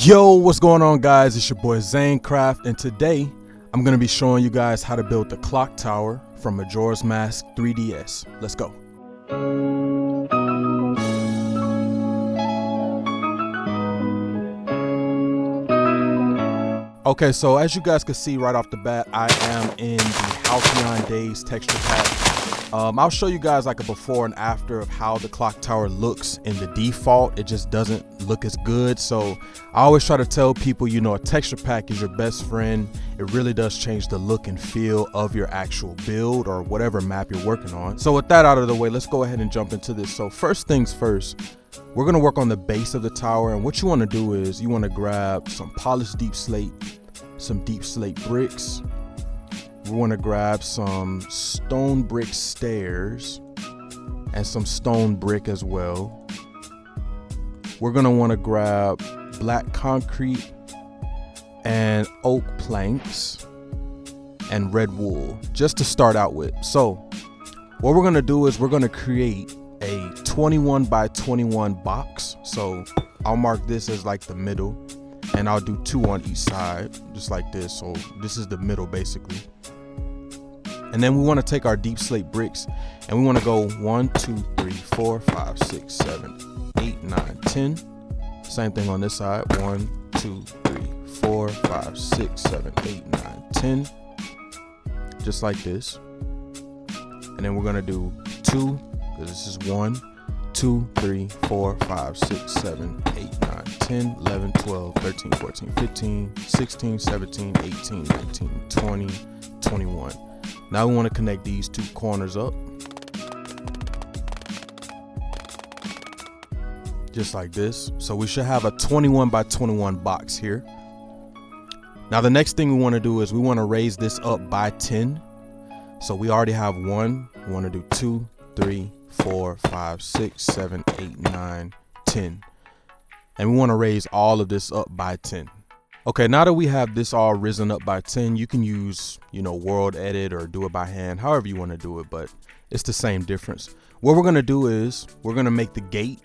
Yo, what's going on, guys? It's your boy ZainnCraft, and today I'm going to be showing you guys how to build the clock tower from Majora's Mask 3DS. Let's go. Okay, so as you guys can see right off the bat, I am in the Halcyon Days texture pack. I'll show you guys like a before and after of how the clock tower looks in the default. It just doesn't look as good. So I always try to tell people, you know, a texture pack is your best friend. It really does change the look and feel of your actual build or whatever map you're working on. So with that out of the way, let's go ahead and jump into this. So first things first, we're going to work on the base of the tower. And what you want to do is you want to grab some polished deep slate, some deep slate bricks. We want to grab some stone brick stairs and some stone brick as well. We're going to want to grab black concrete and oak planks and red wool just to start out with. So what we're going to do is we're going to create a 21 by 21 box. So I'll mark this as like the middle, and I'll do 2 on each side just like this. So this is the middle basically. And then we want to take our deep slate bricks and we want to go 1, 2, 3, 4, 5, 6, 7, 8, 9, 10. Same thing on this side. 1, 2, 3, 4, 5, 6, 7, 8, 9, 10. Just like this. And then we're going to do 2, because this is 1, 2, 3, 4, 5, 6, 7, 8, 9, 10, 11, 12, 13, 14, 15, 16, 17, 18, 19, 20, 21. Now we want to connect these 2 corners up. Just like this. So we should have a 21 by 21 box here. Now the next thing we want to do is we want to raise this up by 10. So we already have 1. We want to do 2, 3, 4, 5, 6, 7, 8, 9, 10. And we want to raise all of this up by 10. Okay, now that we have this all risen up by 10, you can use, you know, world edit or do it by hand, however you want to do it, but it's the same difference. What we're going to do is we're going to make the gate,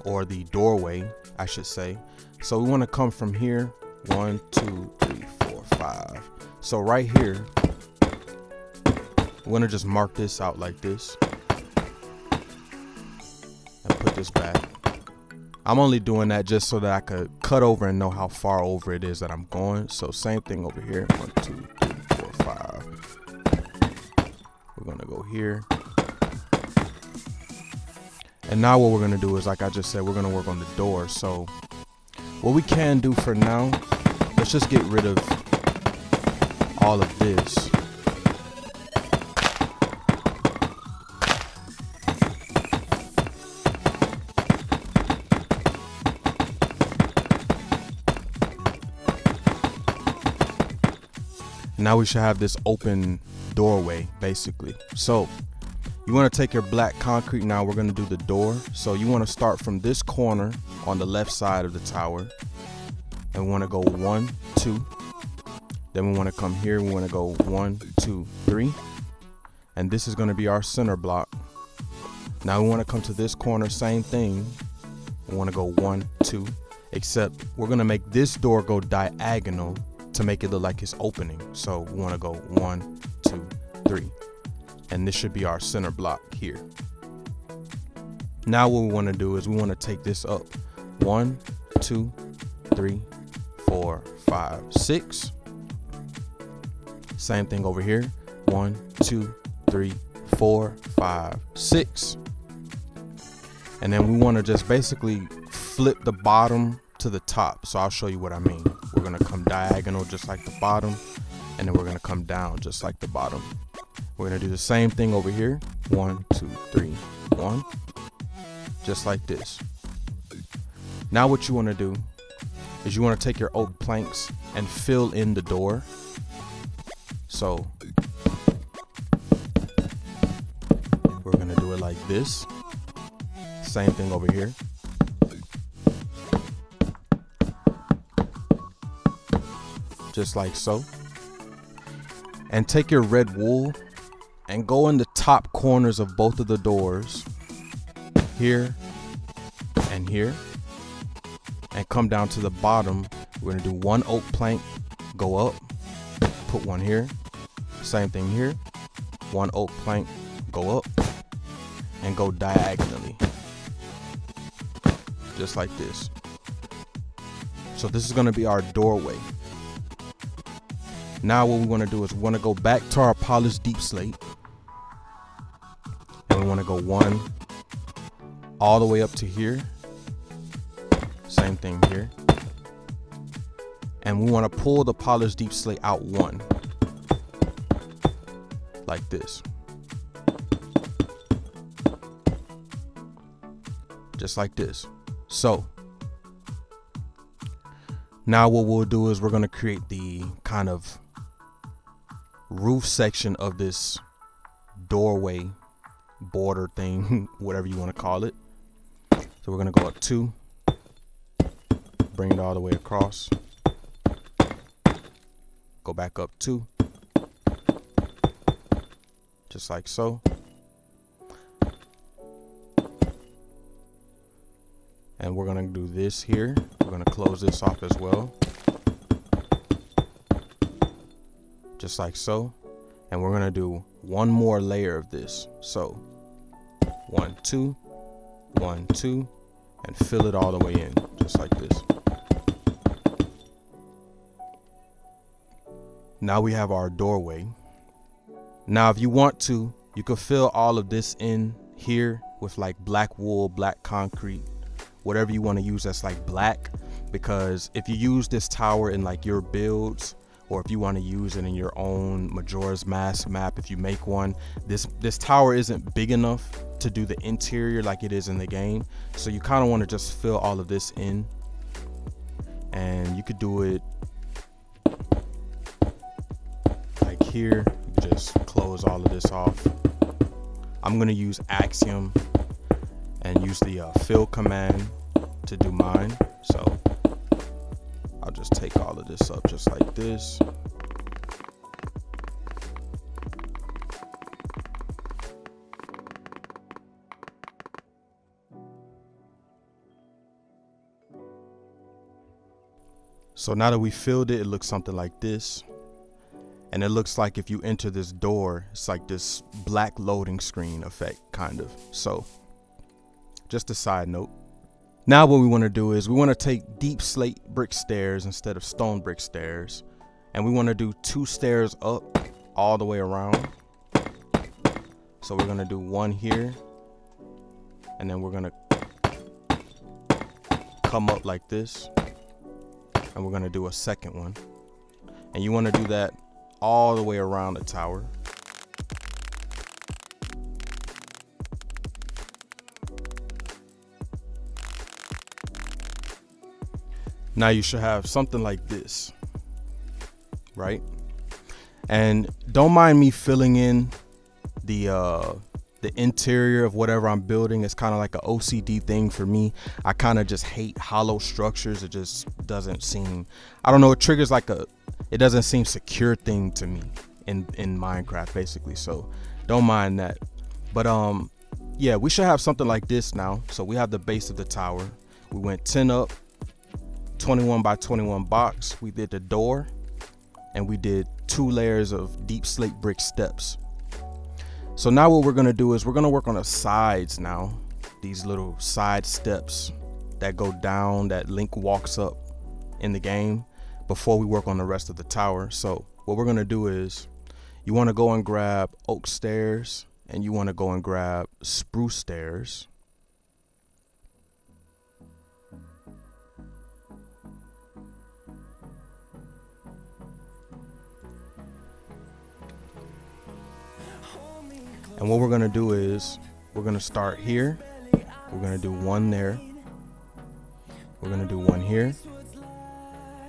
or the doorway, I should say. So we want to come from here, 1, 2, 3, 4, 5. So right here, we're going to just mark this out like this and put this back. I'm only doing that just so that I could cut over and know how far over it is that I'm going. So same thing over here. 1, 2, 3, 4, 5. We're going to go here. And now what we're going to do is, like I just said, we're going to work on the door. So what we can do for now, let's just get rid of all of this. Now we should have this open doorway basically. So you want to take your black concrete. Now we're going to do the door. So you want to start from this corner on the left side of the tower, and we want to go 1, 2. Then we want to come here. We want to go 1, 2, 3. And this is going to be our center block. Now we want to come to this corner, same thing. We want to go 1, 2, except we're going to make this door go diagonal to make it look like it's opening. So we want to go 1, 2, 3. And this should be our center block here. Now what we want to do is we want to take this up 1, 2, 3, 4, 5, 6. Same thing over here. 1, 2, 3, 4, 5, 6. And then we want to just basically flip the bottom to the top. So I'll show you what I mean. We're going to come diagonal just like the bottom, and then we're going to come down just like the bottom. We're going to do the same thing over here. 1, 2, 3, 1. Just like this. Now what you want to do is you want to take your oak planks and fill in the door. So we're going to do it like this. Same thing over here. Just like so. And take your red wool and go in the top corners of both of the doors, here and here, and come down to the bottom We're gonna do one oak plank, go up, put one here. Same thing here. One oak plank, go up, and go diagonally. Just like this. So this is gonna be our doorway. Now what we wanna do is we wanna go back to our polished deep slate. And we wanna go one all the way up to here. Same thing here. And we wanna pull the polished deep slate out one. Like this. Just like this. So now what we'll do is we're going to create the kind of roof section of this doorway border thing, whatever you want to call it. So we're going to go up 2, bring it all the way across, go back up 2, just like so. And we're gonna do this here. We're gonna close this off as well. Just like so. And we're gonna do one more layer of this. So 1, 2, 1, 2, and fill it all the way in, just like this. Now we have our doorway. Now if you want to, you could fill all of this in here with like black wool, black concrete, whatever you want to use that's like black, because if you use this tower in like your builds, or if you want to use it in your own Majora's Mask map, if you make one, this tower isn't big enough to do the interior like it is in the game. So you kind of want to just fill all of this in, and you could do it like here. You could just close all of this off. I'm going to use Axiom and use the fill command to do mine. So I'll just take all of this up just like this. So now that we filled it, it looks something like this. And it looks like if you enter this door, it's like this black loading screen effect, kind of. So just a side note. Now what we want to do is we want to take deep slate brick stairs instead of stone brick stairs. And we want to do 2 stairs up all the way around. So we're going to do one here. And then we're going to come up like this. And we're going to do a second one. And you want to do that all the way around the tower. Now you should have something like this, right? And don't mind me filling in the interior of whatever I'm building. It's kind of like an OCD thing for me. I kind of just hate hollow structures. It just doesn't seem, I don't know, it triggers like it doesn't seem secure thing to me in Minecraft basically. So don't mind that. But yeah, we should have something like this now. So we have the base of the tower. We went 10 up, 21 by 21 box. We did the door, and we did 2 layers of deep slate brick steps. So now what we're going to do is we're going to work on the sides now. These little side steps that go down, that Link walks up in the game before we work on the rest of the tower. So what we're going to do is you want to go and grab oak stairs, and you want to go and grab spruce stairs. And what we're going to do is we're going to start here. We're going to do one there. We're going to do one here.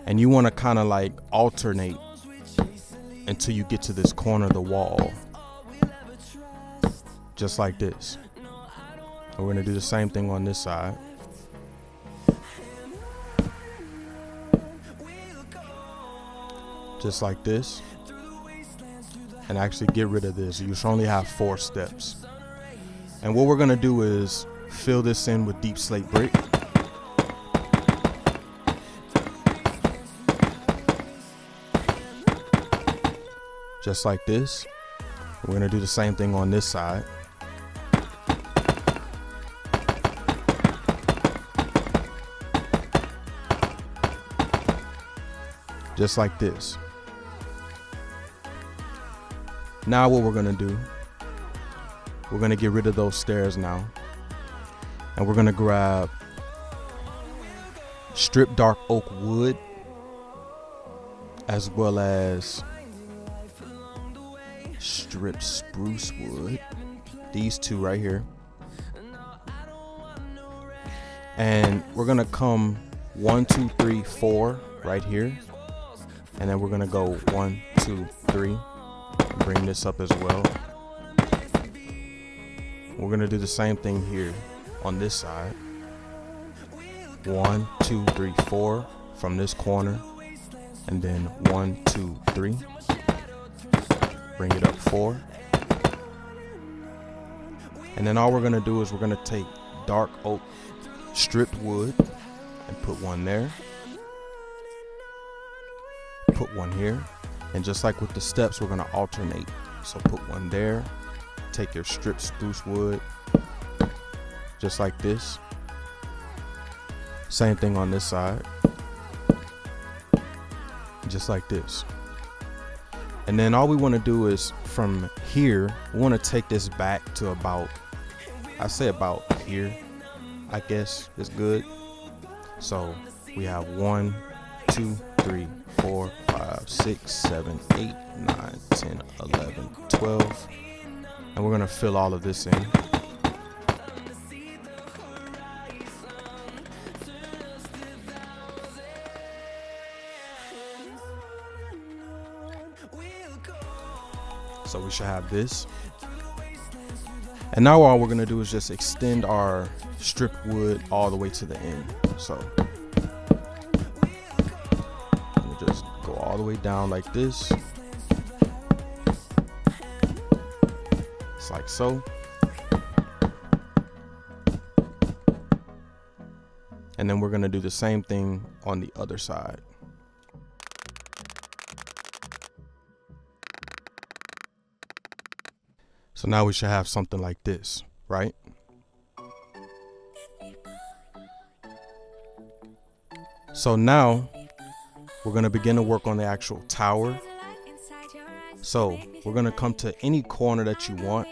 And you want to kind of like alternate until you get to this corner of the wall. Just like this. And we're going to do the same thing on this side. Just like this. And actually get rid of this. You should only have 4 steps. And what we're going to do is fill this in with deep slate brick. just like this. We're gonna do the same thing on this side. Just like this. Now what we're gonna do, we're gonna get rid of those stairs now. And we're gonna grab strip dark oak wood, as well as strip spruce wood. These two right here. And we're gonna come 1, 2, 3, 4 right here. And then we're gonna go 1, 2, 3. Bring this up as well. We're gonna do the same thing here on this side. 1, 2, 3, 4 from this corner. And then 1, 2, 3. Bring it up 4. And then all we're gonna do is we're gonna take dark oak stripped wood and put one there. Put one here. And just like with the steps, we're gonna alternate. So put one there. Take your stripped spruce wood, just like this. Same thing on this side, just like this. And then all we want to do is from here, we want to take this back to about, I say about here, I guess is good. So we have 1, 2, 3, 4, 5, 6, 7, 8, 9, 10, 11, 12. And we're gonna fill all of this in. So we should have this. And now all we're gonna do is just extend our stripped wood all the way to the end. So we'll just go all the way down like this. Like so. And then we're going to do the same thing on the other side. So now we should have something like this, right? So now we're going to begin to work on the actual tower. So we're going to come to any corner that you want,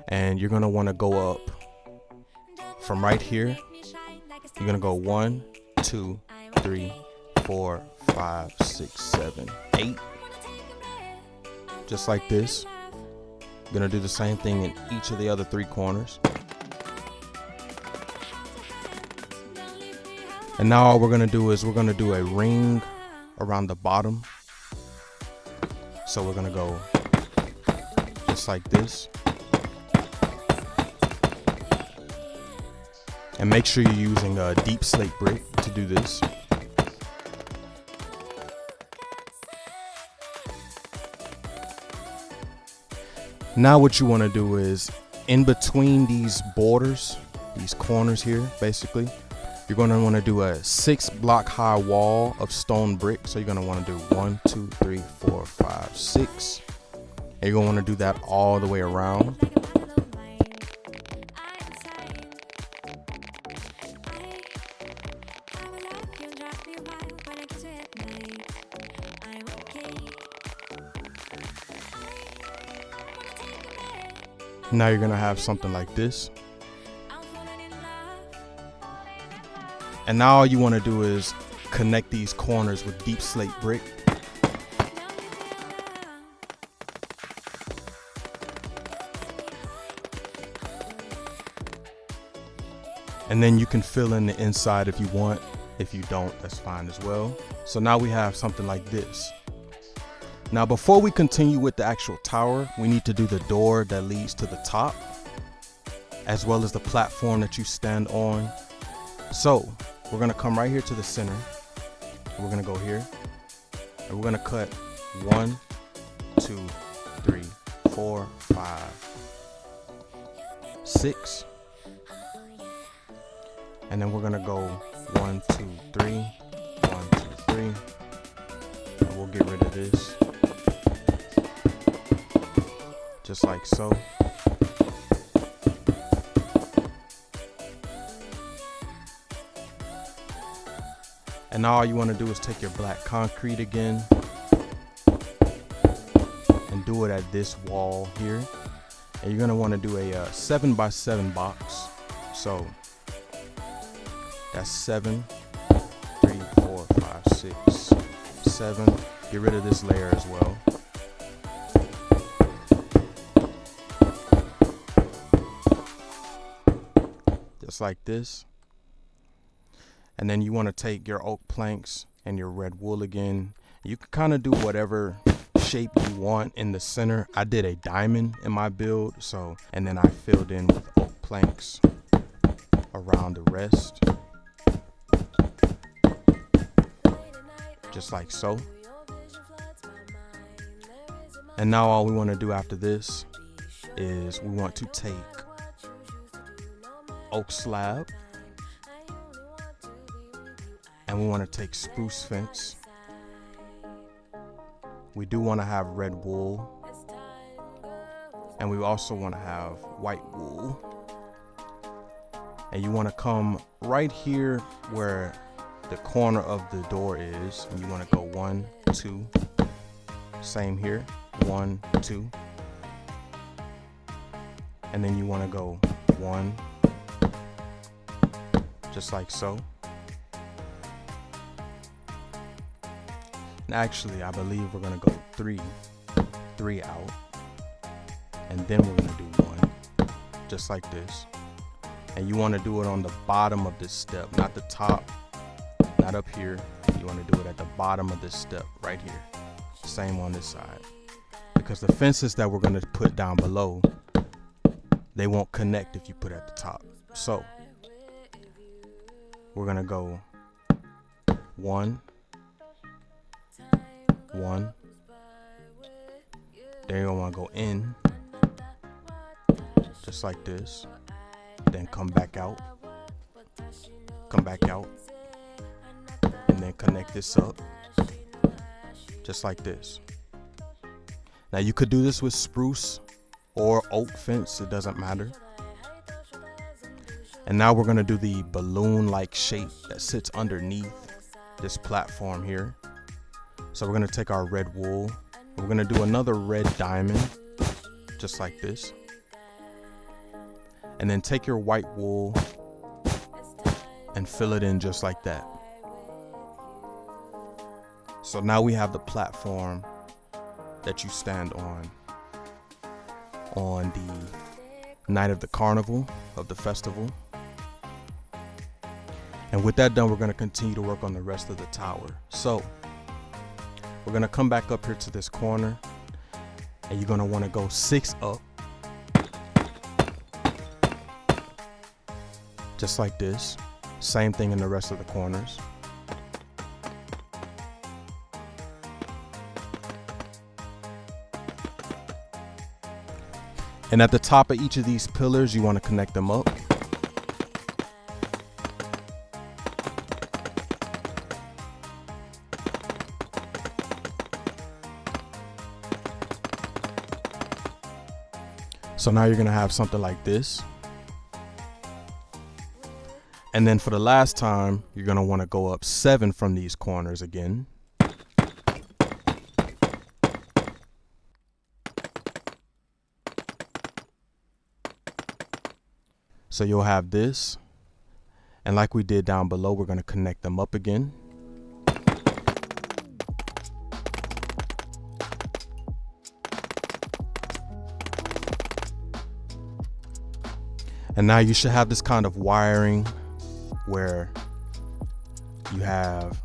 and you're going to want to go up from right here. You're going to go 1, 2, 3, 4, 5, 6, 7, 8. Just like this. You're going to do the same thing in each of the other 3 corners. And now all we're going to do is we're going to do a ring around the bottom. So we're gonna go just like this. And make sure you're using a deep slate brick to do this. Now what you wanna do is in between these borders, these corners here, basically, you're gonna wanna do a 6-block high wall of stone brick. So you're gonna wanna do 1, 2, 3, 4, 5, 6. And you're gonna wanna do that all the way around. Now you're gonna have something like this. And now all you want to do is connect these corners with deep slate brick. And then you can fill in the inside if you want. If you don't, that's fine as well. So now we have something like this. Now before we continue with the actual tower, we need to do the door that leads to the top, as well as the platform that you stand on. So we're gonna come right here to the center. We're gonna go here, and we're gonna cut 1, 2, 3, 4, 5, 6. And then we're gonna go 1, 2, 3, 1, 2, 3. And we'll get rid of this. just like so. And now all you want to do is take your black concrete again and do it at this wall here. And you're going to want to do a 7x7 box. So that's 7, 3, 4, 5, 6, 7. Get rid of this layer as well. Just like this. And then you want to take your oak planks and your red wool again. You can kind of do whatever shape you want in the center. I did a diamond in my build, so, and then I filled in with oak planks around the rest. Just like so. And now all we want to do after this is we want to take oak slab. And we want to take spruce fence. We do want to have red wool. And we also want to have white wool. And you want to come right here where the corner of the door is. And you want to go 1, 2. Same here. 1, 2. And then you want to go 1. Just like so. Actually, I believe we're gonna go 3 out, and then we're gonna do 1, just like this. And you want to do it on the bottom of this step, not the top, not up here. You want to do it at the bottom of this step right here. Same on this side, because the fences that we're gonna put down below, they won't connect if you put it at the top. So we're gonna go 1, 1. Then you're gonna want to go in, just like this. Then come back out, and then connect this up, just like this. Now you could do this with spruce or oak fence, it doesn't matter. And now we're gonna do the balloon-like shape that sits underneath this platform here. So we're gonna take our red wool, we're gonna do another red diamond, just like this. And then take your white wool and fill it in just like that. So now we have the platform that you stand on the night of the carnival, of the festival. And with that done, we're gonna continue to work on the rest of the tower. So we're gonna come back up here to this corner, and you're gonna wanna go 6 up, just like this. Same thing in the rest of the corners. And at the top of each of these pillars, you wanna connect them up. So now you're gonna have something like this. And then for the last time, you're gonna wanna go up 7 from these corners again. So you'll have this. And like we did down below, we're gonna connect them up again. And now you should have this kind of wiring where you have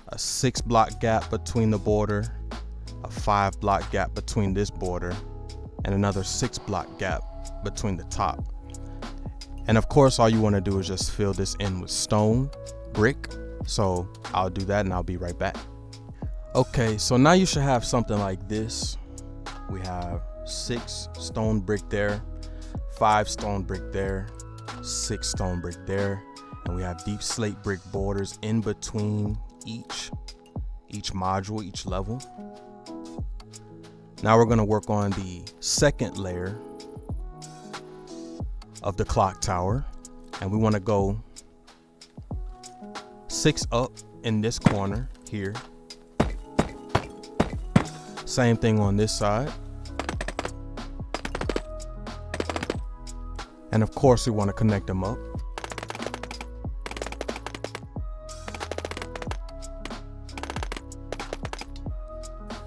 a 6-block gap between the border, a 5-block gap between this border, and another 6-block gap between the top. And of course, all you want to do is just fill this in with stone, brick. So I'll do that and I'll be right back. Okay, so now you should have something like this. We have 6 stone brick there, 5 stone brick there, 6 stone brick there, and we have deep slate brick borders in between each module, each level. Now we're gonna work on the second layer of the clock tower, and we wanna go 6 up in this corner here. Same thing on this side. And of course we wanna connect them up.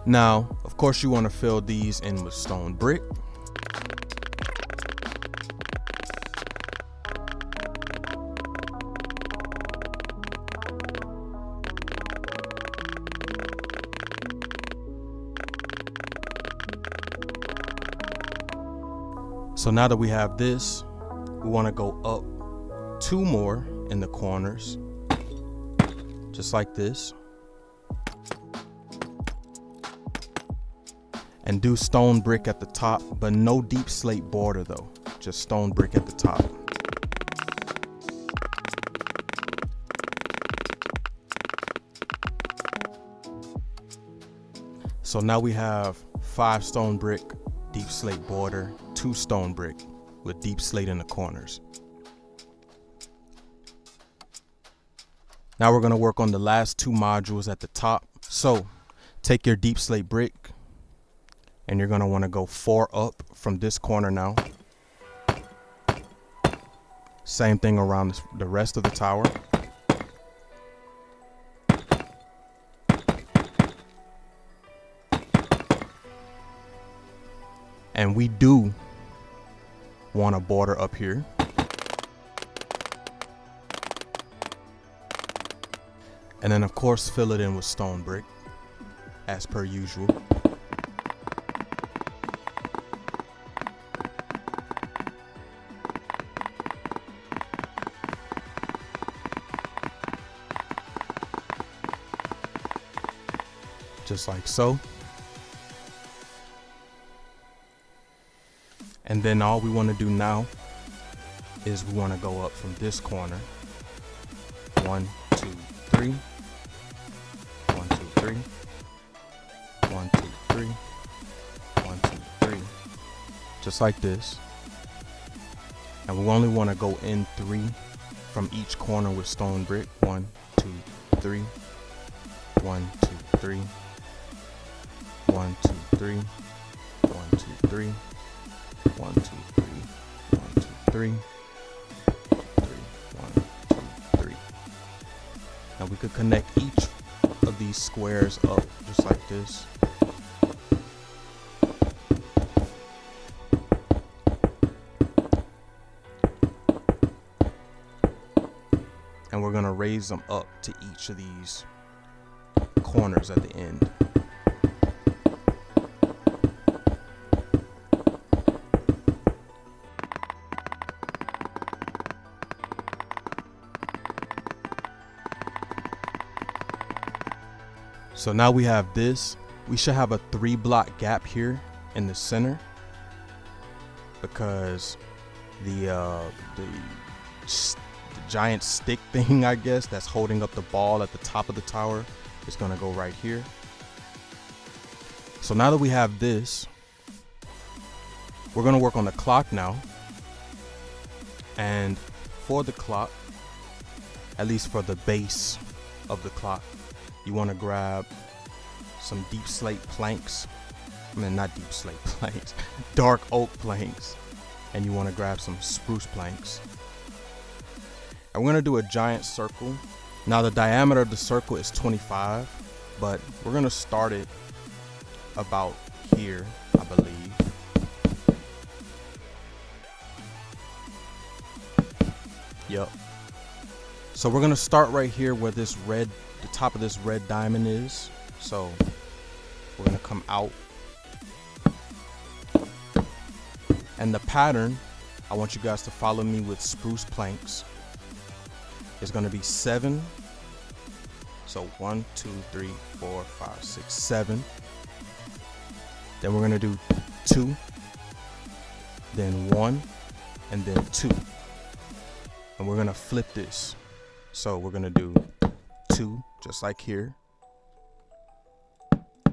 Now, of course, you want to fill these in with stone brick. So now that we have this, we want to go up 2 more in the corners, just like this. And do stone brick at the top, but no deep slate border though, just stone brick at the top. So now we have 5 stone brick, deep slate border, 2 stone brick with deep slate in the corners. Now we're gonna work on the last 2 modules at the top. So take your deep slate brick, and you're gonna wanna go 4 up from this corner now. Same thing around the rest of the tower. And we do want a border up here. And then of course fill it in with stone brick, as per usual. Just like so. And then all we want to do now is we want to go up from this corner. 1, 2, 3. 1, 2, 3. 1, 2, 3. 1, 2, 3. Just like this. And we only want to go in 3 from each corner with stone brick. 1, 2, 3. 1, 2, 3. 1, 2, 3. 1, 2, 3. 1, 2, 3. 1, 2, 3. 3. 1, 2, 3. Now we could connect each of these squares up just like this. And we're gonna raise them up to each of these corners at the end. So now we have this. We should have a 3-block gap here in the center, because the giant stick thing, I guess, that's holding up the ball at the top of the tower is gonna go right here. So now that we have this, we're gonna work on the clock now. And for the clock, at least for the base of the clock, you want to grab some deep slate planks. I mean, not deep slate planks, dark oak planks. And you want to grab some spruce planks. And we're going to do a giant circle. Now the diameter of the circle is 25, but we're going to start it about here, I believe. Yep. So we're going to start right here where this red, the top of this red diamond is. So we're going to come out. And the pattern, I want you guys to follow me with spruce planks. It's going to be 7. So 1, 2, 3, 4, 5, 6, 7. Then we're going to do 2. Then 1. And then 2. And we're going to flip this. So we're going to do 2, just like here.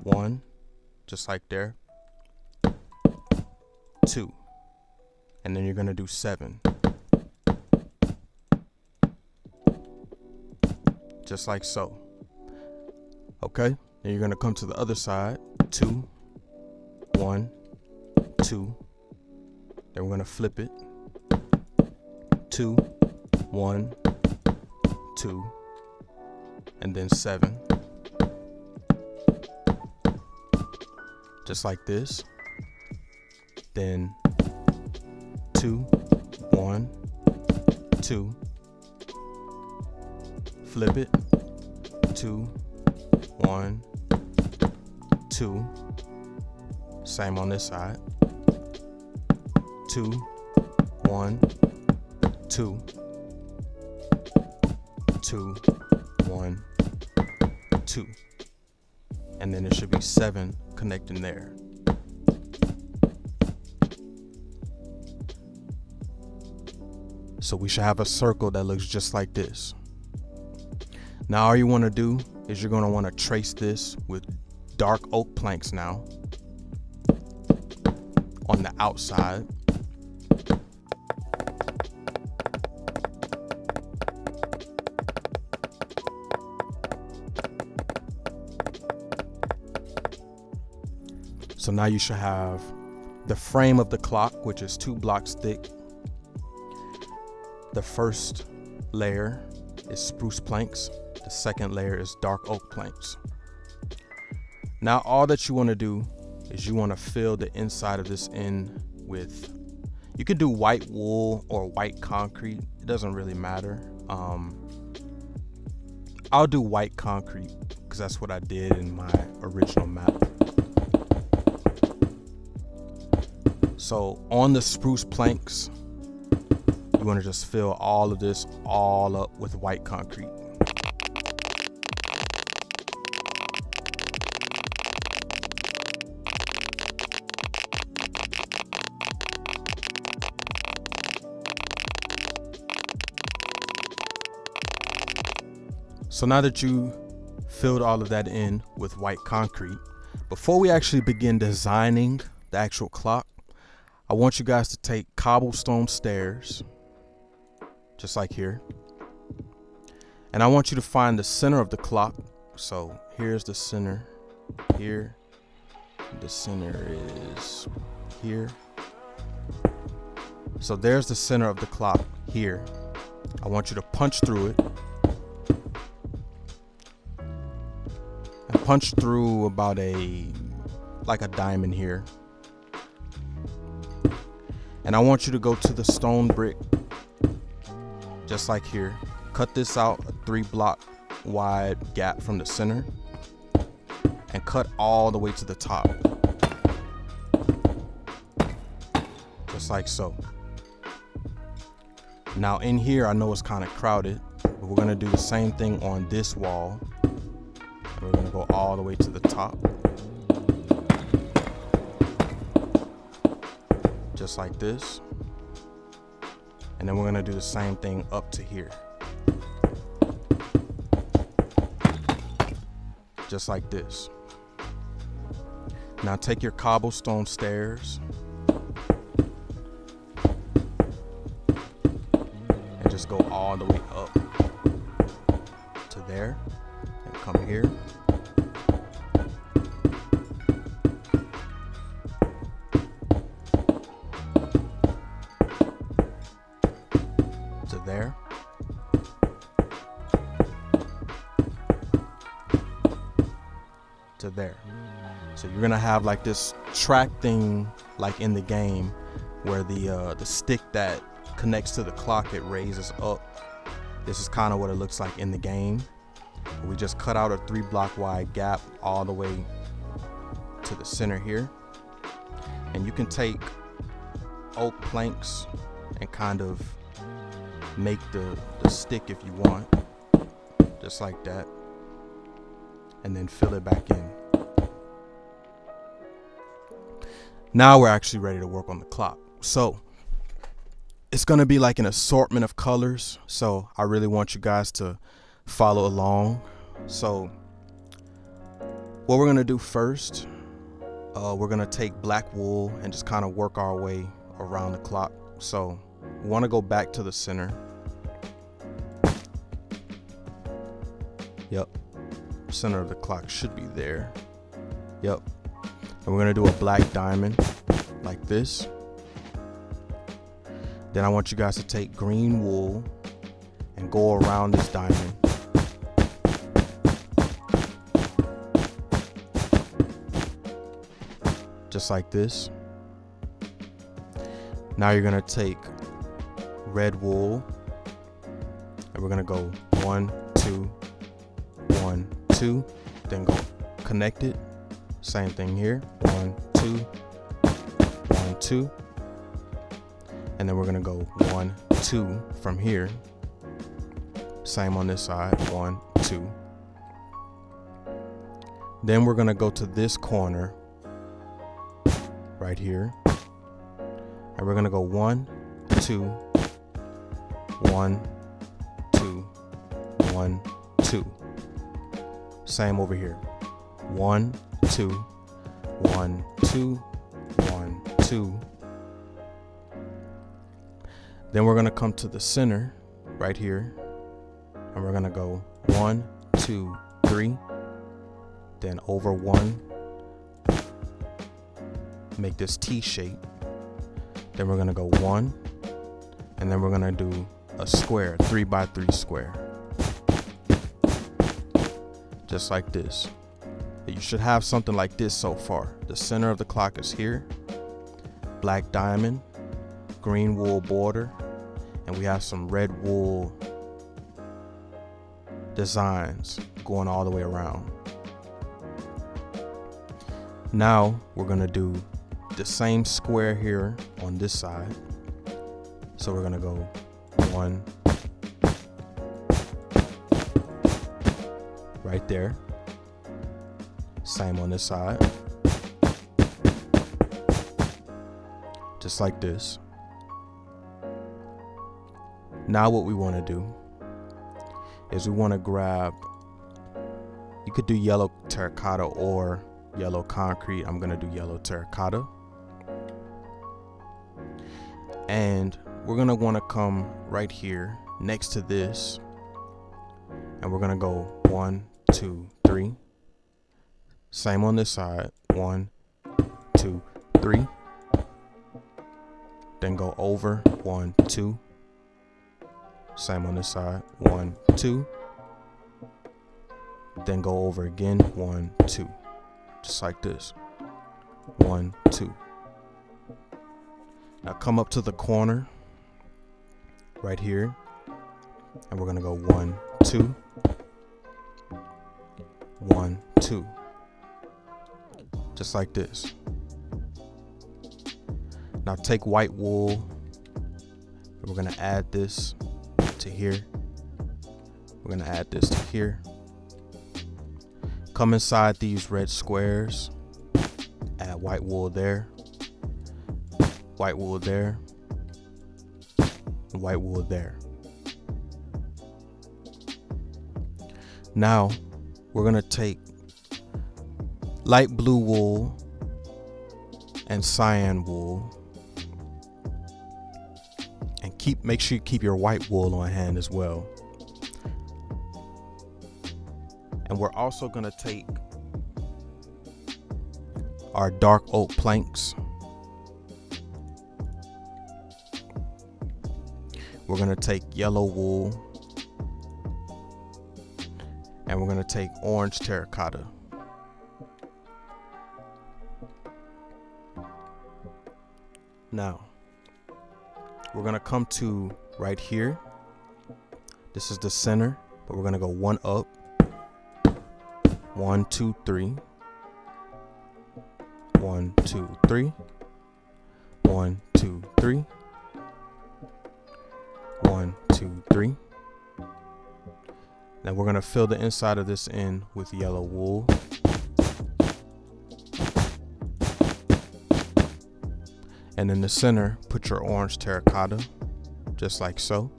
1, just like there. 2, and then you're going to do 7. Just like so. Okay, then you're going to come to the other side. 2, 1, 2. Then we're going to flip it. 2, 1, 2, and then 7. Just like this. Then 2, 1, 2. Flip it. 2, 1, 2. Same on this side. 2, 1, 2. 2, 1, 2. And then there should be 7 connecting there. So we should have a circle that looks just like this. Now all you want to do is you're going to want to trace this with dark oak planks now on the outside. So now you should have the frame of the clock, which is 2 blocks thick. The first layer is spruce planks. The second layer is dark oak planks. Now all that you want to do is you want to fill the inside of this in with, you could do white wool or white concrete. It doesn't really matter. I'll do white concrete because that's what I did in my original map. So on the spruce planks, you want to just fill all of this all up with white concrete. So now that you filled all of that in with white concrete, before we actually begin designing the actual clock, I want you guys to take cobblestone stairs, just like here. And I want you to find the center of the clock. So here's the center here. The center is here. So there's the center of the clock here. I want you to punch through it. And punch through about like a diamond here. And I want you to go to the stone brick, just like here. Cut this out a 3 block wide gap from the center and cut all the way to the top, just like so. Now in here, I know it's kind of crowded, but we're gonna do the same thing on this wall. We're gonna go all the way to the top, just like this. And then we're gonna do the same thing up to here, just like this. Now take your cobblestone stairs and just go all the way up to there and come here. To there. To there. So you're gonna have like this track thing, like in the game, where the stick that connects to the clock, it raises up. This is kind of what it looks like in the game. We just cut out a 3 block wide gap all the way to the center here, and you can take oak planks and kind of make the stick if you want, just like that, and then fill it back in. Now we're actually ready to work on the clock. So it's gonna be like an assortment of colors, so I really want you guys to follow along. So what we're gonna do first, we're gonna take black wool and just kind of work our way around the clock. So we want to go back to the center. Yep, center of the clock should be there. Yep. And we're gonna do a black diamond like this. Then I want you guys to take green wool and go around this diamond. Just like this. Now you're gonna take red wool and we're gonna go 1, 2, 1, 2, then go connect it. Same thing here. 1, 2, 1, 2. And then we're gonna go 1, 2 from here. Same on this side. 1, 2. Then we're gonna go to this corner right here. And we're gonna go 1, 2, 1, 2, 1, 2. Same over here. 1, 2, 1, 2, 1, 2. Then we're gonna come to the center right here, and we're gonna go 1, 2, 3. Then over 1, make this T shape. Then we're gonna go 1, and then we're gonna do a square, 3 by 3 square, just like this. You should have something like this so far. The center of the clock is here, black diamond, green wool border, and we have some red wool designs going all the way around. Now we're gonna do the same square here on this side. So we're gonna go 1 right there. Same on this side. Just like this. Now what we want to do is we want to grab, you could do yellow terracotta or yellow concrete. I'm going to do yellow terracotta. And we're going to want to come right here next to this. And we're going to go 1, 2, 3. Same on this side. 1, 2, 3. Then go over 1, 2. Same on this side. 1, 2. Then go over again. 1, 2. Just like this. 1, 2. Now come up to the corner right here, and we're gonna go 1, 2. 1, 2. Just like this. Now take white wool, and we're gonna add this to here. We're gonna add this to here. Come inside these red squares, add white wool there, white wool there, and white wool there. Now we're gonna take light blue wool and cyan wool, and make sure you keep your white wool on hand as well. And we're also gonna take our dark oak planks. We're gonna take yellow wool, and we're gonna take orange terracotta. Now, we're gonna come to right here. This is the center, but we're gonna go 1 up. 1, 2, 3. 1, 2, 3. 1, 2, 3. 1, 2, 3. Then we're gonna fill the inside of this in with yellow wool. And in the center, put your orange terracotta, just like so.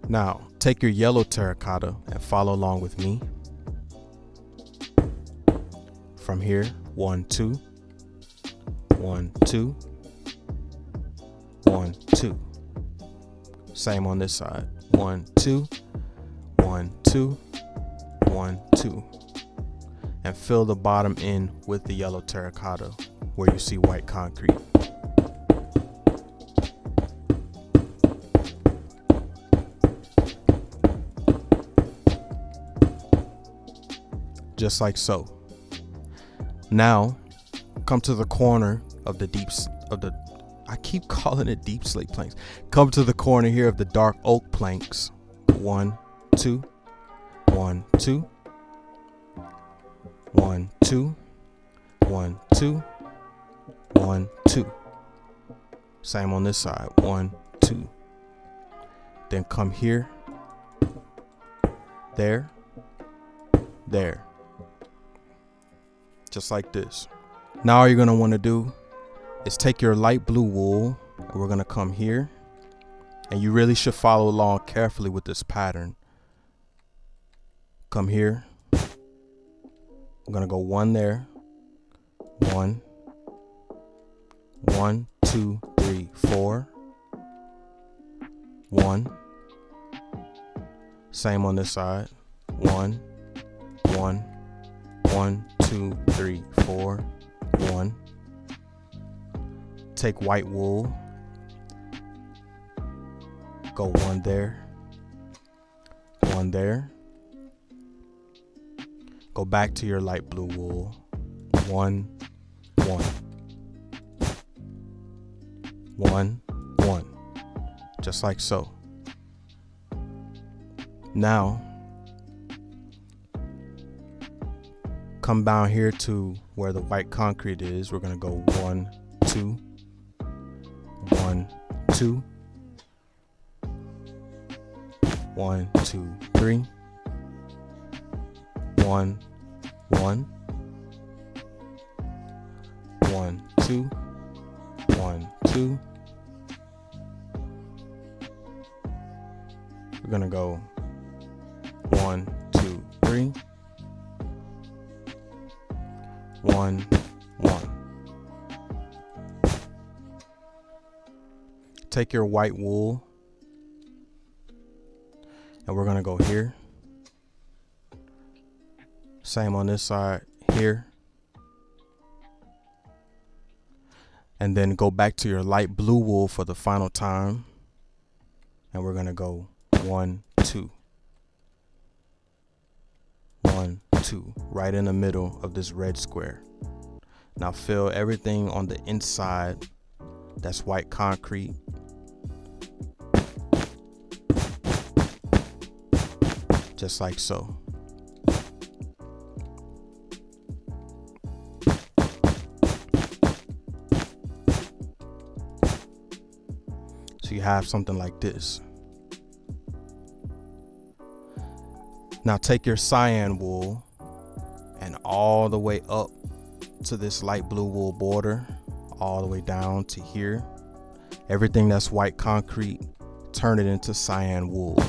Now, take your yellow terracotta and follow along with me. from here, 1, 2, 1, 2, 1, 2. Same on this side, 1, 2, 1, 2, 1, 2. And fill the bottom in with the yellow terracotta where you see white concrete. Just like so. Now, come to the corner of the I keep calling it deep slate planks. Come to the corner here of the dark oak planks. 1, 2, 1, 2, 1, 2, 1, 2, 1, 2. Same on this side, 1, 2. Then come here, there, there. Just like this. Now all you're gonna wanna do is take your light blue wool, and we're gonna come here, and you really should follow along carefully with this pattern. Come here. I'm gonna go 1 there, 1, 1, 2, 3, 4, 1. Same on this side, 1, 1, 1, 2, 3, 4, 1. Take white wool, go 1 there, 1 there. Go back to your light blue wool, 1, 1, 1, 1, just like so. Now, come down here to where the white concrete is. We're gonna go 1, 2, 1, 2, 1, 2, 3, 1, 1, 1, 2, 1, 2. We're gonna go 1, 2, 3, 1, 1. Take your white wool, and we're gonna go here. Same on this side, here. And then go back to your light blue wool for the final time. And we're gonna go 1, 2. 1, 2, right in the middle of this red square. Now fill everything on the inside that's white concrete. Just like so. So you have something like this. Now take your cyan wool and all the way up to this light blue wool border, all the way down to here. Everything that's white concrete, turn it into cyan wool.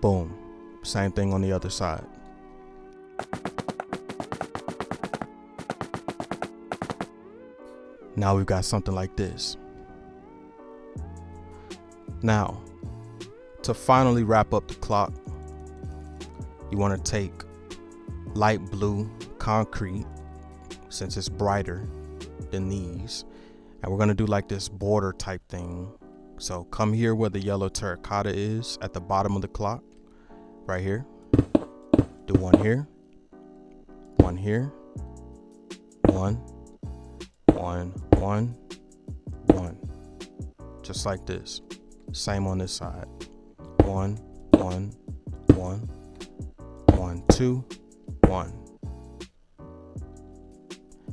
Boom. Same thing on the other side. Now we've got something like this. Now, to finally wrap up the clock, you want to take light blue concrete, since it's brighter than these, and we're going to do like this border type thing. So come here where the yellow terracotta is at the bottom of the clock, right here. Do 1 here, 1 here, 1, 1, 1, 1, just like this. Same on this side. 1, 1, 1, 1, 2, 1.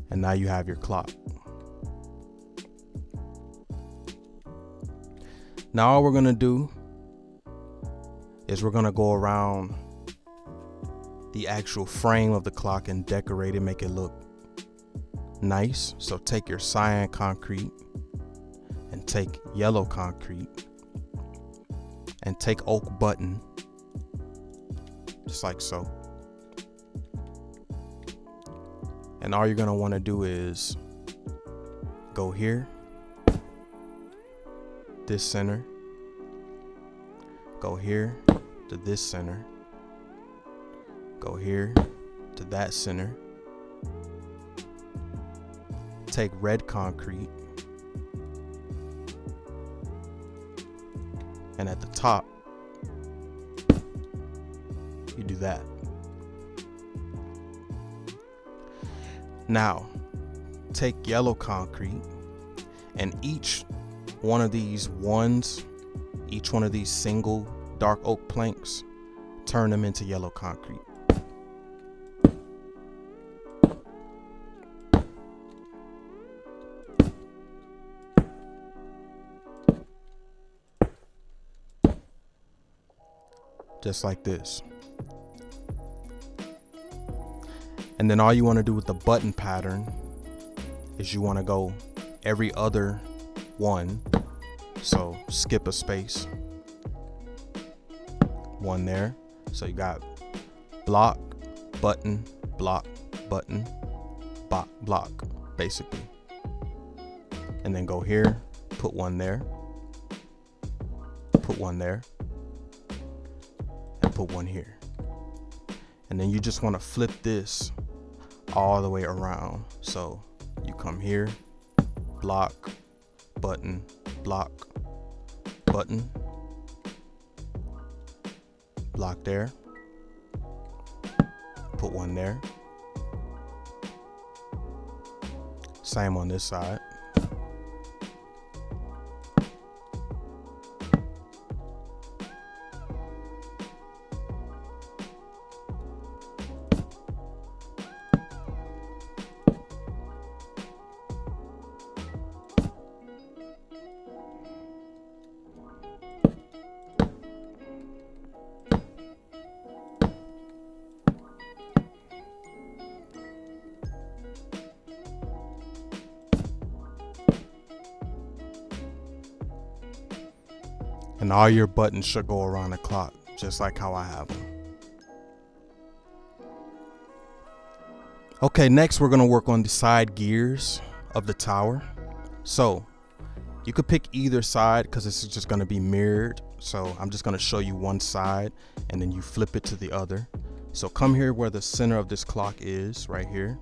And now you have your clock. Now all we're gonna do is we're gonna go around the actual frame of the clock and decorate it, make it look nice. So take your cyan concrete take yellow concrete and take oak button, just like so. And all you're gonna wanna do is go here, this center, go here to this center, go here to that center, take red concrete, and at the top, you do that. Now, take yellow concrete, and each one of these single dark oak planks, turn them into yellow concrete. Just like this. And then all you want to do with the button pattern is you want to go every other one. So skip a space. One there. So you got block, button, block, button, block, basically. And then go here, put one there, put one there, and put one here. And then you just want to flip this all the way around. So you come here, block, button, block, button, block there, put one there. Same on this side. And all your buttons should go around the clock, just like how I have them. Okay, next we're gonna work on the side gears of the tower. So you could pick either side because this is just gonna be mirrored. So I'm just gonna show you one side and then you flip it to the other. So come here where the center of this clock is, right here.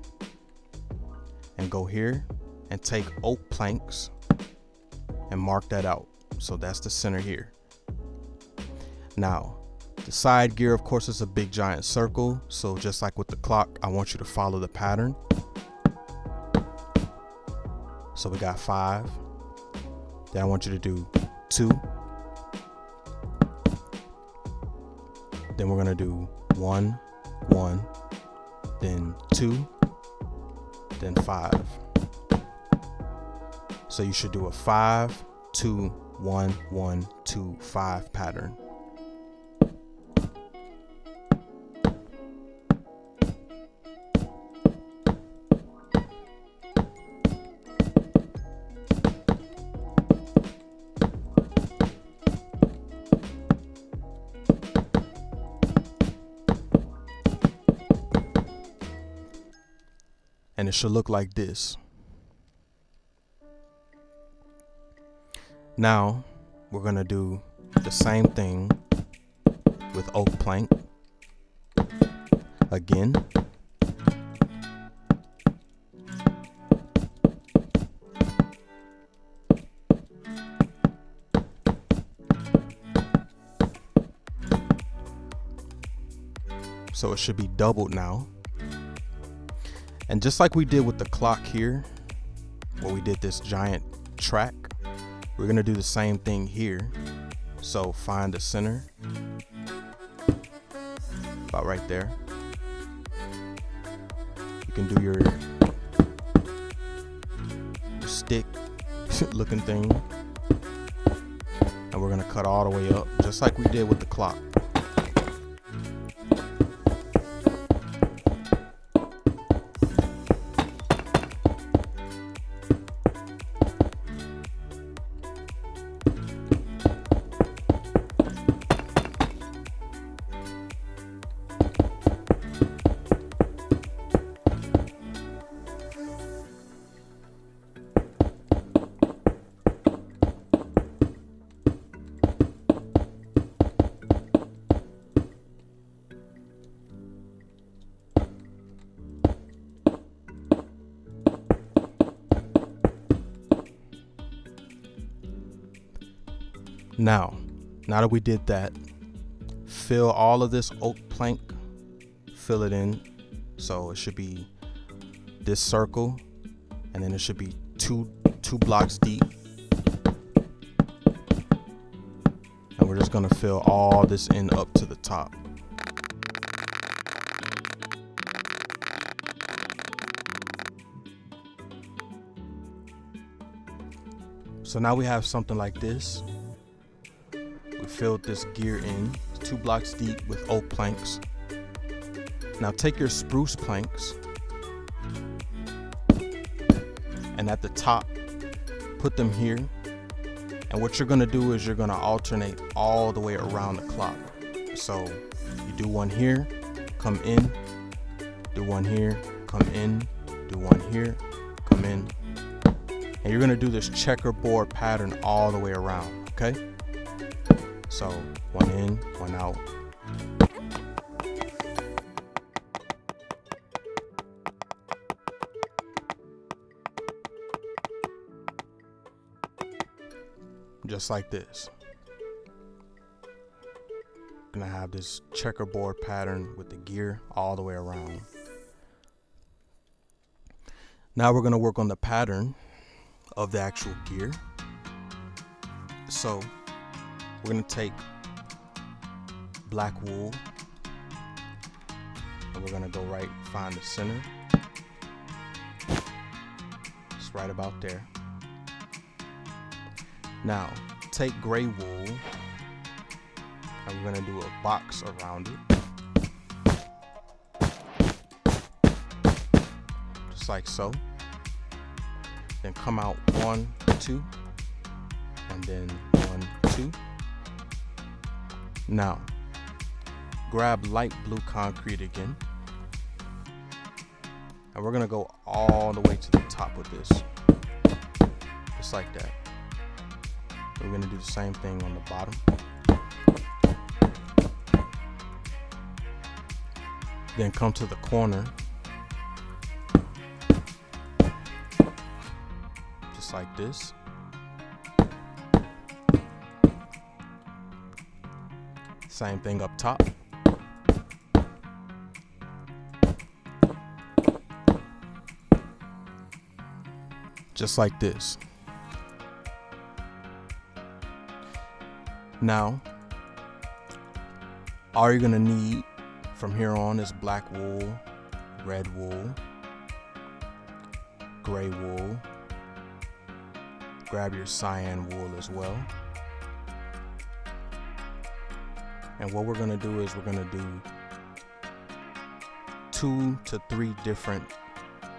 And go here and take oak planks and mark that out. So that's the center here. Now, the side gear, of course, is a big giant circle. So just like with the clock, I want you to follow the pattern. So we got 5. Then I want you to do 2. Then we're gonna do 1, 1, then 2, then 5. So you should do a 5, 2, 1, 1, 2, 5 pattern. And it should look like this. Now we're gonna do the same thing with oak plank again. So it should be doubled now. And just like we did with the clock here, where we did this giant track, we're gonna do the same thing here. So find the center, about right there. You can do your stick looking thing. And we're gonna cut all the way up, just like we did with the clock. Now that we did that, fill all of this oak plank, fill it in. So it should be this circle, and then it should be two blocks deep. And we're just gonna fill all this in up to the top. So now we have something like this. We filled this gear in 2 blocks deep with oak planks. Now take your spruce planks and at the top, put them here. And what you're gonna do is you're gonna alternate all the way around the clock. So you do one here, come in, do one here, come in, do one here, come in. And you're gonna do this checkerboard pattern all the way around, okay? So one in, one out. Just like this. Gonna have this checkerboard pattern with the gear all the way around. Now we're gonna work on the pattern of the actual gear. So we're gonna take black wool and we're gonna go right, find the center. It's right about there. Now take gray wool and we're gonna do a box around it. Just like so. Then come out 1, 2, and then 1, 2. Now, grab light blue concrete again, and we're gonna go all the way to the top with this, just like that. We're gonna do the same thing on the bottom. Then come to the corner, just like this. Same thing up top. Just like this. Now, all you're gonna need from here on is black wool, red wool, gray wool. Grab your cyan wool as well. And what we're gonna do is we're gonna do 2 to 3 different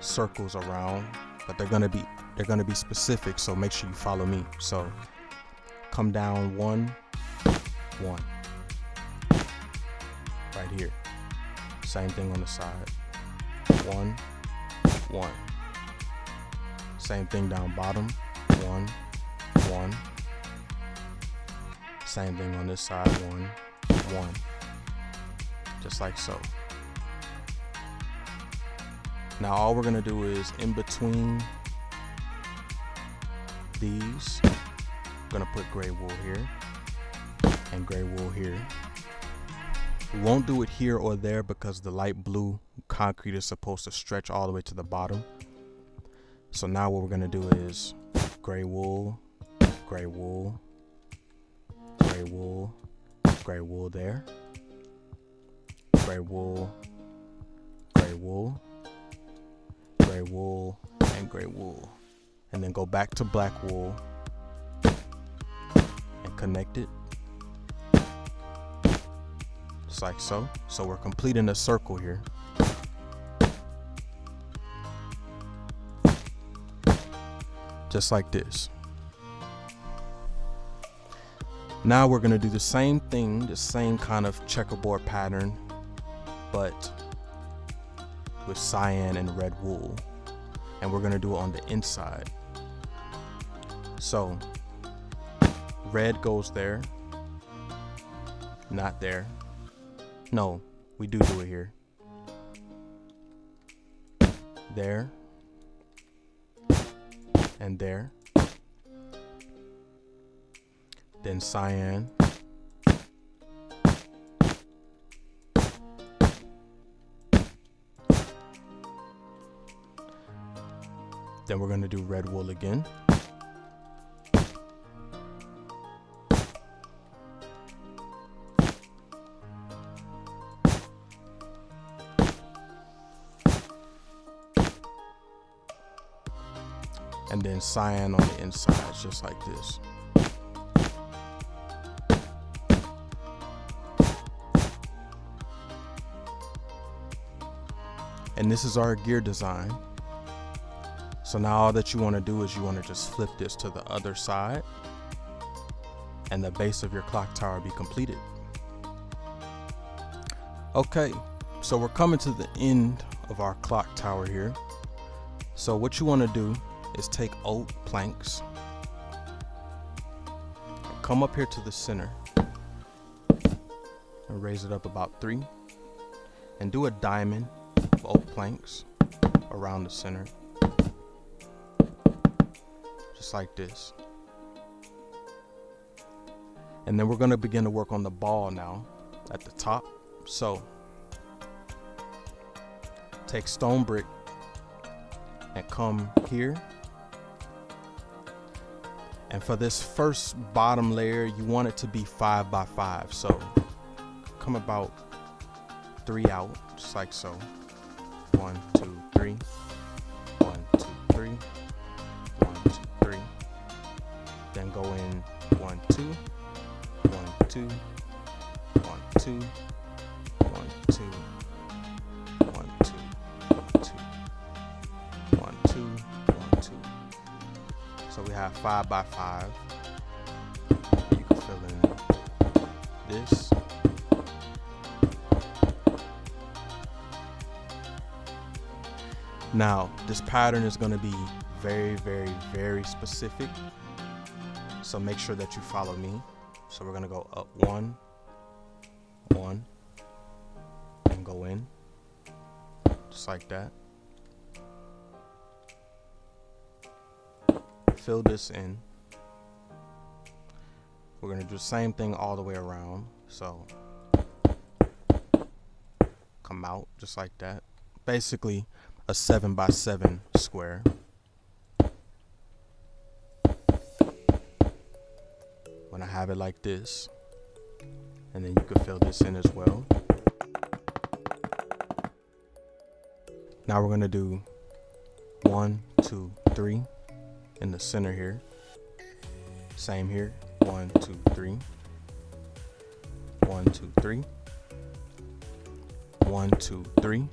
circles around, but they're gonna be specific, so make sure you follow me. So come down 1, 1. Right here. Same thing on the side. 1, 1. Same thing down bottom. 1, 1. Same thing on this side. 1, 1. Just like so. Now all we're gonna do is in between these, I'm gonna put gray wool here and gray wool here. We won't do it here or there because the light blue concrete is supposed to stretch all the way to the bottom. So now what we're gonna do is gray wool, gray wool, gray wool, gray wool there, gray wool, gray wool, gray wool, and gray wool. And then go back to black wool and connect it. Just like so. So we're completing a circle here. Just like this. Now we're gonna do the same thing, the same kind of checkerboard pattern, but with cyan and red wool. And we're gonna do it on the inside. So red goes there, not there. No, we do it here. There and there. then cyan, then we're going to do red wool again, and then cyan on the inside, just like this. And this is our gear design. So now all that you want to do is you want to just flip this to the other side, and the base of your clock tower will be completed. Okay, so we're coming to the end of our clock tower here. So what you want to do is take oak planks, come up here to the center, and raise it up about 3, and do a diamond of oak planks around the center, just like this. And then we're going to begin to work on the ball now at the top. So take stone brick and come here, and for this first bottom layer you want it to be 5 by 5, so come about 3 out, just like so. 1 2 3, 1 2 3, 1 2 3, then go in 1 2, 1 2, 1 2, 1 2, 1 2, 1 2, 1 2. So we have 5 by 5. You can fill in this. Now this pattern is going to be very specific, so make sure that you follow me. So we're going to go up 1 1 and go in just like that. Fill this in. We're going to do the same thing all the way around, so come out just like that. Basically a 7 by 7 square. When I have it like this, and then you can fill this in as well. Now we're going to do 1 2 3 in the center here. Same here. 1 2 3, 1 2 3, 1 2 3.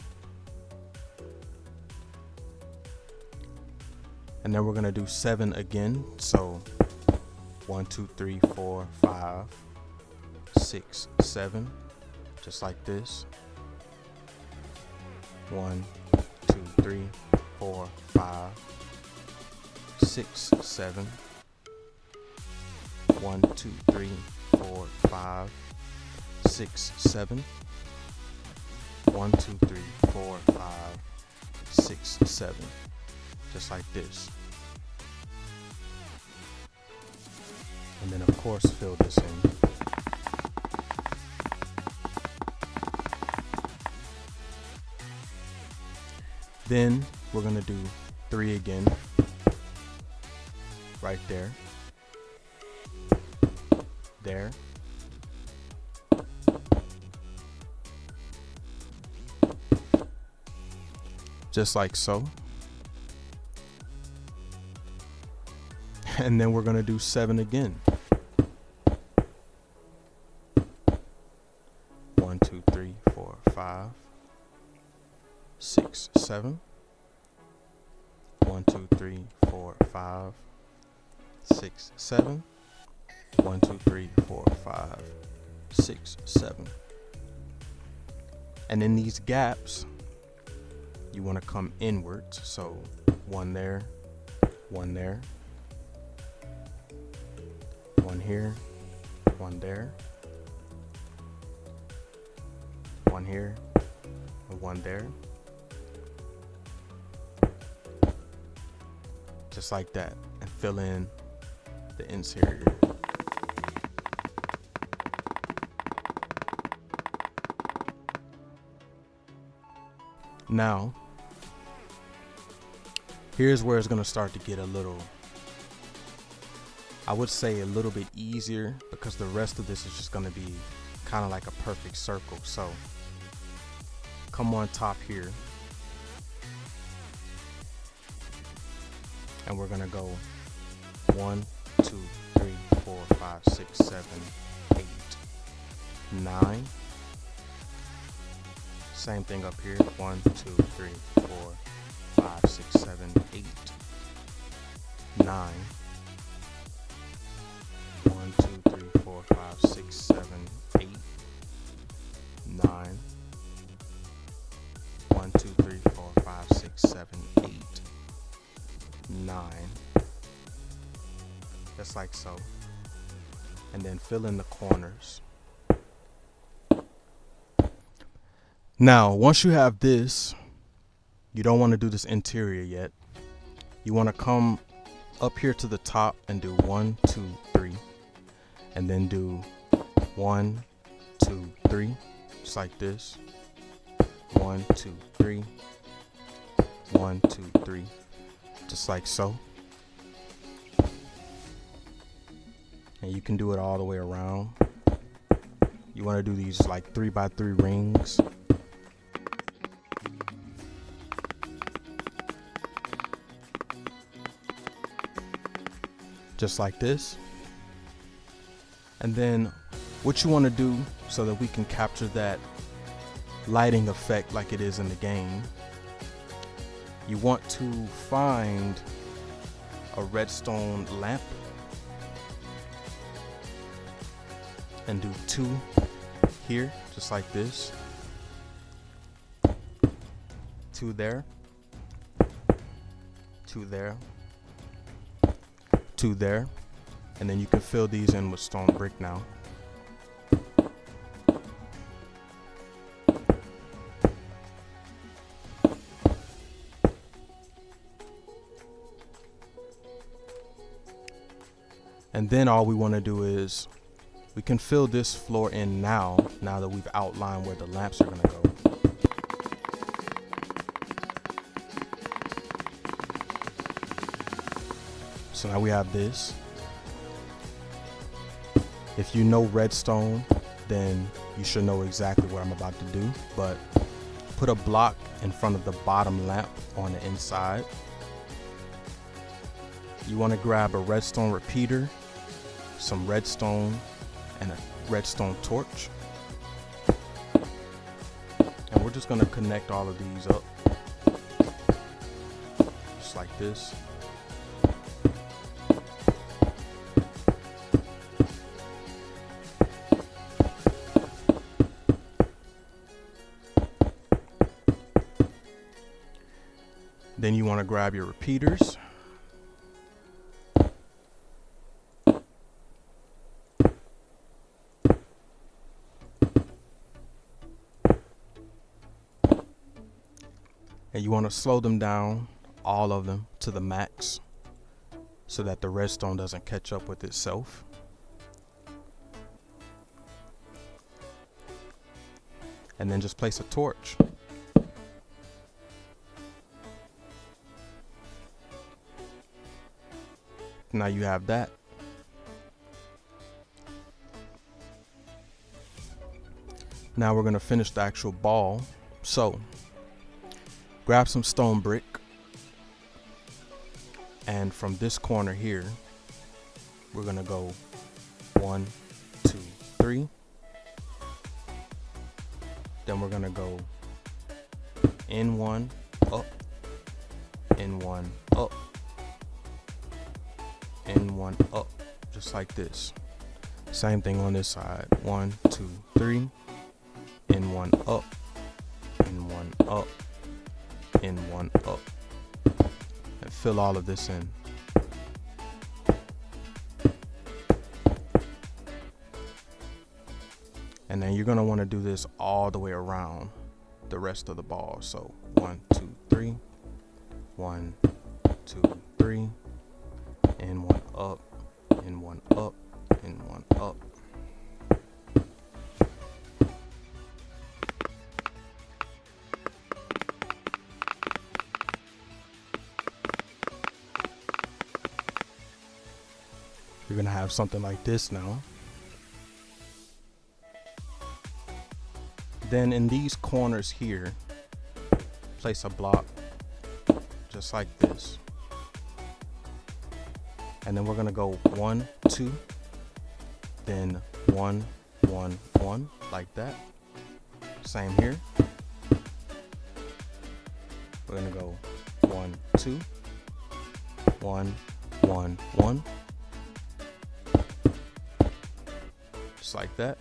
And then we're going to do 7 again. So 1 2 3 4 5 6 7, just like this. 1 2 3 4 5 6 7, 1 2 3 4 5 6 7, 1 2 3 4 5 6 7, just like this. And then of course fill this in. Then we're going to do 3 again, right there, there, just like so. And then we're going to do 7 again. 1 2 3 4 5 6 7, 1 2 3 4 5 6 7, 1 2 3 4 5 6 7. And in these gaps you want to come inwards, so 1 there, 1 there, 1 here, 1 there, 1 here, and 1 there, just like that, and fill in the interior. Now, here's where it's gonna start to get a little, I would say a little bit easier, because the rest of this is just gonna be kind of like a perfect circle. So come on top here, and we're gonna go 1, 2, 3, 4, 5, 6, 7, 8, 9. Same thing up here. 1, 2, 3, 4, 5, 6, 7, 8, 9. 1, 2, 3, 4, 5, 6, 7, 8, 9. 1, 2, 3, 4, 5, 6, 7, 8, 9. Just like so. And then fill in the corners. Now, once you have this, you don't want to do this interior yet. You want to come up here to the top and do 1, 2, 3. And then do 1, 2, 3. Just like this. 1, 2, 3. 1, 2, 3. Just like so. And you can do it all the way around. You want to do these like 3x3 rings. Just like this. And then what you want to do, so that we can capture that lighting effect like it is in the game, you want to find a redstone lamp and do 2 here, just like this. 2 there, 2 there, 2 there, and then you can fill these in with stone brick now. And then all we want to do is we can fill this floor in now that we've outlined where the lamps are going to go. So now we have this. If you know redstone, then you should know exactly what I'm about to do, but put a block in front of the bottom lamp on the inside. You want to grab a redstone repeater, some redstone, and a redstone torch. And we're just going to connect all of these up. Just like this. Then you want to grab your repeaters. And you want to slow them down, all of them, to the max, so that the redstone doesn't catch up with itself. And then just place a torch. Now you have that. Now we're going to finish the actual ball. So grab some stone brick, and from this corner here, we're going to go 1, 2, 3. Then we're going to go in 1, up, in 1, up, in 1, up, just like this. Same thing on this side. 1, 2, 3, in 1, up, in 1, up, in 1, up, and fill all of this in. And then you're going to want to do this all the way around the rest of the ball. So 1, 2, 3, 1, 2, 3, and 1 up, and 1 up, and 1 up. You're gonna have something like this now. Then in these corners here, place a block just like this. And then we're gonna go 1, 2, then 1, 1, 1, like that. Same here. We're gonna go 1, 2, 1, 1, 1. Just like that.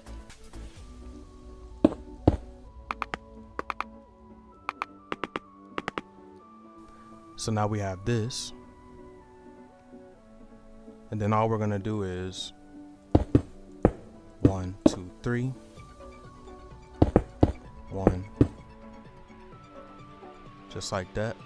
So now we have this. And then all we're gonna do is 1, 2, 3, 1, just like that.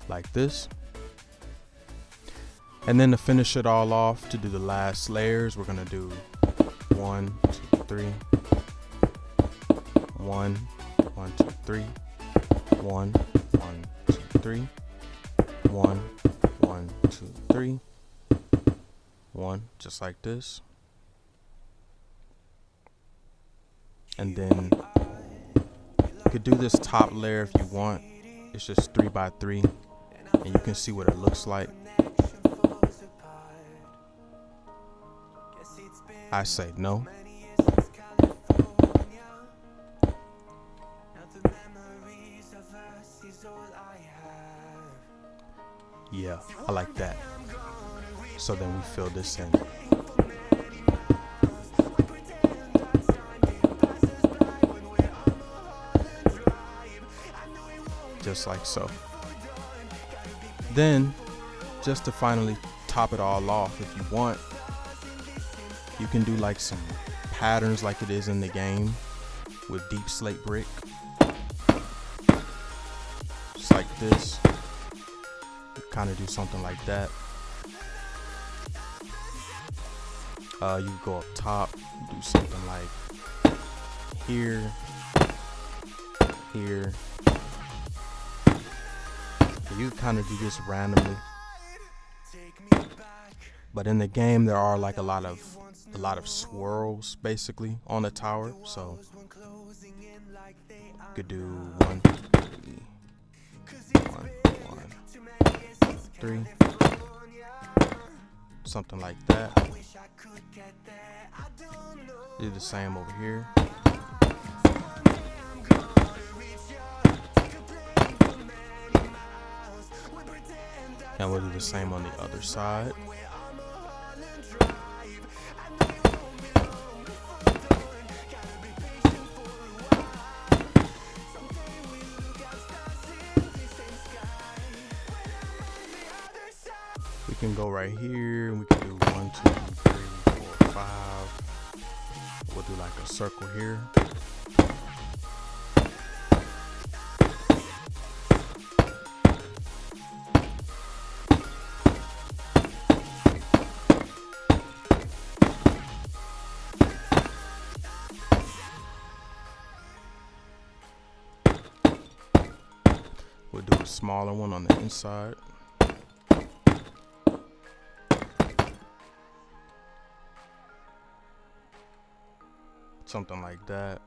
Like this. And then to finish it all off, to do the last layers, we're gonna do 1, 2, 3, 1, 1, 2, 3, 1, 1, 2, 3, 1, 1, 2, 3, 1, just like this. And then you could do this top layer if you want. It's just 3 by 3. And you can see what it looks like. I say no. Yeah, I like that. So then we fill this in. Just like so. Then, just to finally top it all off, if you want, you can do like some patterns like it is in the game with deep slate brick. Just like this. Kind of do something like that. You go up top, do something like here, here. You kind of do this randomly, but in the game there are like a lot of swirls basically on the tower, so you could do 1, 3, 1, 1, 3, something like that. Do the same over here. And we'll do the same on the other side. We can go right here and we can do 1, 2, 3, 4, 5. We'll do like a circle here. We'll do a smaller one on the inside. Something like that.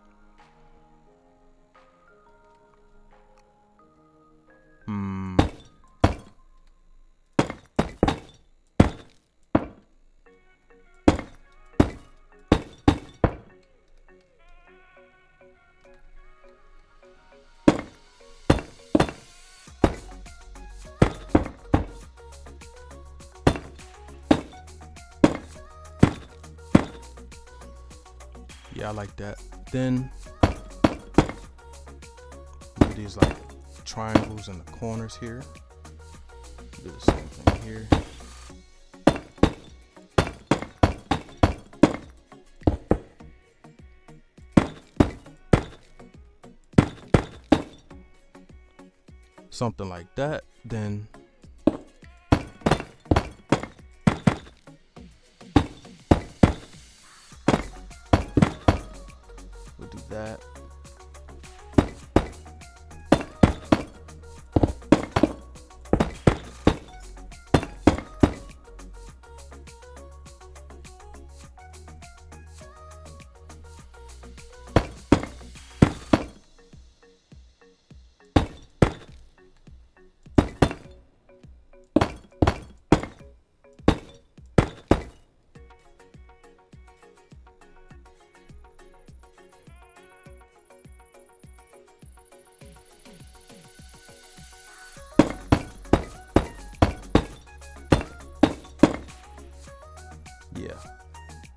Yeah, I like that. Then do these like triangles in the corners here. Do the same thing here. something like that, then we'll do that.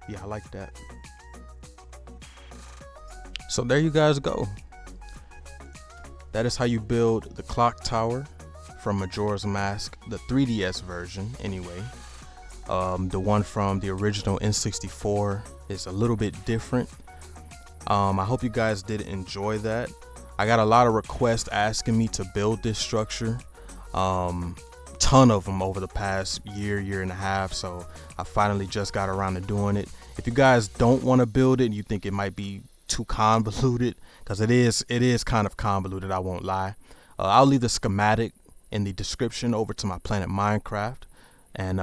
Yeah, I like that. So there you guys go. That is how you build the clock tower from Majora's Mask, the 3DS version anyway. The one from the original N64 is a little bit different. I hope you guys did enjoy that. I got a lot of requests asking me to build this structure. Ton of them over the past year and a half, so I finally just got around to doing it. If you guys don't want to build it and you think it might be too convoluted, because it is kind of convoluted, I won't lie, I'll leave the schematic in the description over to my planet Minecraft. And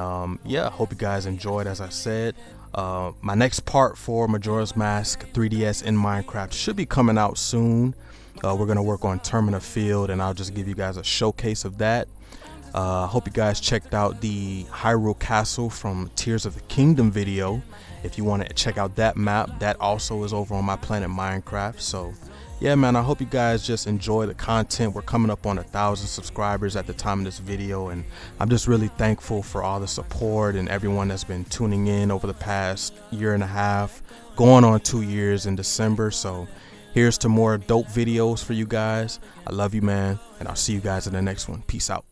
yeah, hope you guys enjoyed. As I said, my next part for Majora's Mask 3DS in Minecraft should be coming out soon. We're gonna work on Termina Field, and I'll just give you guys a showcase of that. Hope you guys checked out the Hyrule Castle from Tears of the Kingdom video. If you want to check out that map, that also is over on my planet Minecraft. So yeah, man, I hope you guys just enjoy the content. We're coming up on 1,000 subscribers at the time of this video, and I'm just really thankful for all the support and everyone that's been tuning in over the past year and a half, going on 2 years in December. So here's to more dope videos for you guys. I love you, man, and I'll see you guys in the next one. Peace out.